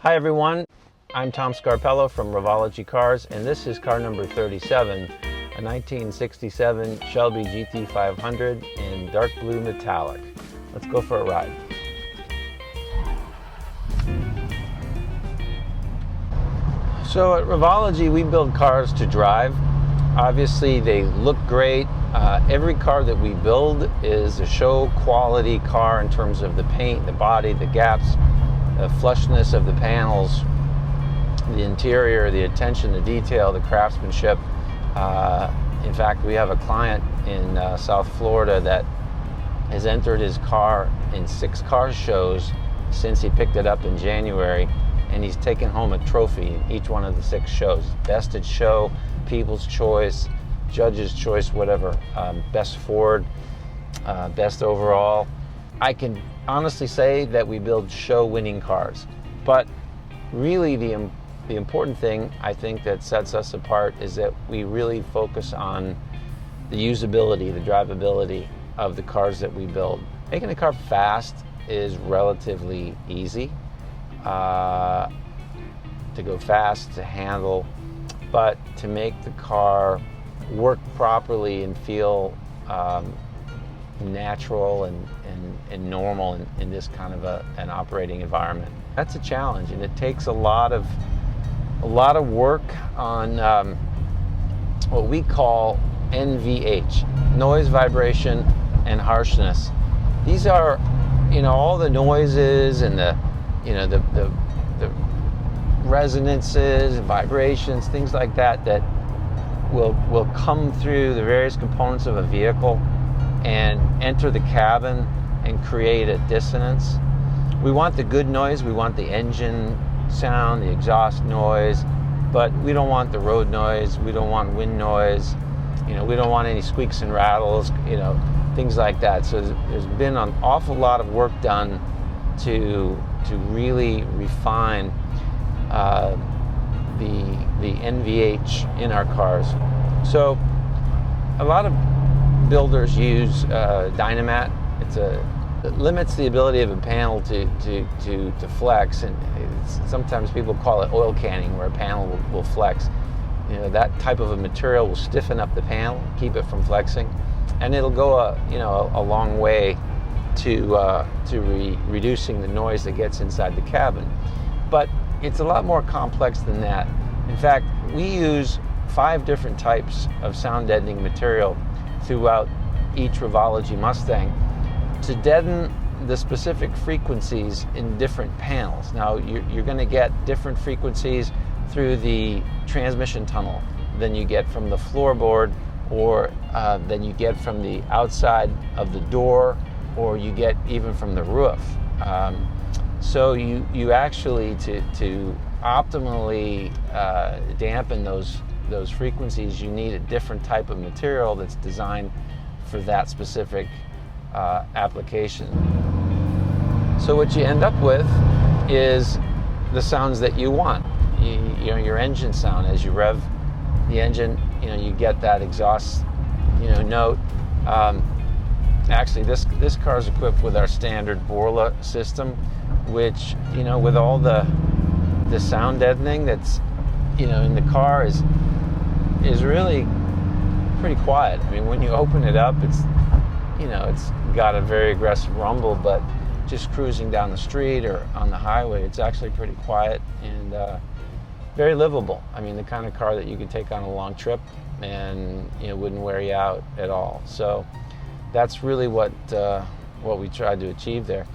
Hi everyone, I'm Tom Scarpello from Revology Cars, and this is car number 37, a 1967 Shelby GT500 in dark blue metallic. Let's go for a ride. So at Revology, we build cars to drive. Obviously, they look great. Every car that we build is a show quality car in terms of the paint, the body, the gaps, the flushness of the panels, the interior, the attention to detail, the craftsmanship. In fact, we have a client in South Florida that has entered his car in 6 car shows since he picked it up in January, and he's taken home a trophy in each one of the 6 shows. Best at show, People's Choice, Judge's Choice, whatever, Best Ford, Best Overall. I can honestly say that we build show-winning cars, but really the important thing I think that sets us apart is that we really focus on the usability, the drivability of the cars that we build. Making a car fast is relatively easy, to go fast, to handle, but to make the car work properly and feel natural and normal in this kind of an operating environment. That's a challenge, and it takes a lot of work on what we call NVH, noise, vibration, and harshness. These are, all the noises and the resonances, vibrations, things like that will come through the various components of a vehicle and enter the cabin and create a dissonance. We want the good noise, we want the engine sound, the exhaust noise, but we don't want the road noise, we don't want wind noise, we don't want any squeaks and rattles, things like that. So there's been an awful lot of work done to really refine the NVH in our cars. So a lot of builders use Dynamat. It limits the ability of a panel to flex, and sometimes people call it oil canning, where a panel will flex. That type of a material will stiffen up the panel, keep it from flexing, and it'll go a long way to reducing the noise that gets inside the cabin. But it's a lot more complex than that. In fact, we use 5 different types of sound deadening material throughout each Revology Mustang to deaden the specific frequencies in different panels. Now, you're going to get different frequencies through the transmission tunnel than you get from the floorboard, or than you get from the outside of the door, or you get even from the roof. So you actually, to optimally dampen those frequencies, you need a different type of material that's designed for that specific application. So what you end up with is the sounds that you want. Your engine sound, as you rev the engine, you get that exhaust note. Actually, this car is equipped with our standard Borla system, which with all the sound deadening that's in the car is really pretty quiet. I mean, when you open it up, it's got a very aggressive rumble, but just cruising down the street or on the highway, it's actually pretty quiet and very livable. I mean, the kind of car that you could take on a long trip and wouldn't wear you out at all. So that's really what we tried to achieve there.